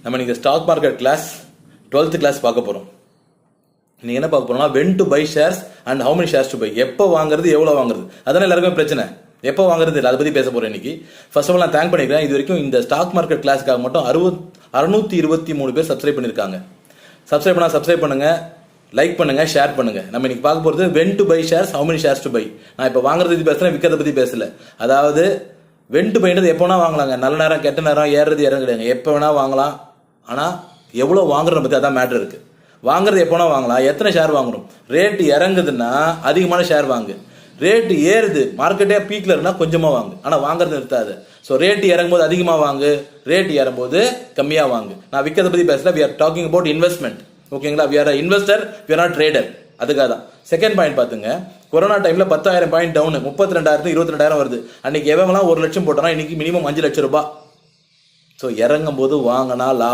நம்ம இன்னைக்கு stock market class 12th class பார்க்க போறோம். நீங்க என்ன பார்க்க போறோம்னா when to buy shares and how many shares to buy. எப்போ வாங்குறது எவ்வளவு வாங்குறது அதான எல்லாருக்குமே பிரச்சனை. எப்போ வாங்குறது இல்லை, அதை பத்தி பேச போறேன் இன்னைக்கு. ஃபர்ஸ்ட் ஆஃப் ஆல் நான் தேங்க் பண்ணிக்கிறேன். இது வரைக்கும் இந்த ஸ்டாக் மார்க்கெட் கிளாஸ்க்காக மட்டும் 623 பேர் சப்ஸ்கிரைப் பண்ணிருக்காங்க. சப்ஸ்கிரைப் பண்ணுங்க, லைக் பண்ணுங்க, ஷேர் பண்ணுங்க. நம்ம இன்னைக்கு பார்க்க போறது when to buy shares, how many shares to buy. நான் இப்போ வாங்குறது பத்தி பேசுறேன், விற்கிறத பத்தி பேசல. அதாவது when to buyன்றது எப்போ வேணா வாங்கலாங்க. நல்ல நேரம் கெட்ட நேரம் ஏறுறது இறங்குறாங்க, எப்போ வேணா வாங்கலாம். ஆனா எவ்வளவு வாங்குறத பத்தி அதான் மேட்டர் இருக்கு. வாங்குறது எப்போனா வாங்கலாம், எத்தனை ஷேர் வாங்கணும். ரேட் இறங்குதுன்னா அதிகமான ஷேர் வாங்கு, ரேட் ஏறுது மார்க்கெட்டே பீக்ல இருந்தா கொஞ்சமா வாங்கு, ஆனா வாங்குறது நிறுத்தாது. ஸோ ரேட் இறங்கும்போது அதிகமா வாங்கு, ரேட் ஏறும்போது கம்மியா வாங்கு. நான் விற்கிறத பத்தி பேசல, we are talking about investment. ஓகேங்களா, we are a investor, we are not trader. அதுக்காக தான். செகண்ட் பாயிண்ட் பாத்துங்க, கொரோனா டைம்ல 10,000 பாயிண்ட் டவுன், 32,000 22,000 வருது. அன்னைக்கு எவங்கலாம் 1 லட்சம் போட்டானா இன்னைக்கு மினிமம் 5 லட்சம் ரூபாய். ஸோ இறங்கும் போது வாங்கினா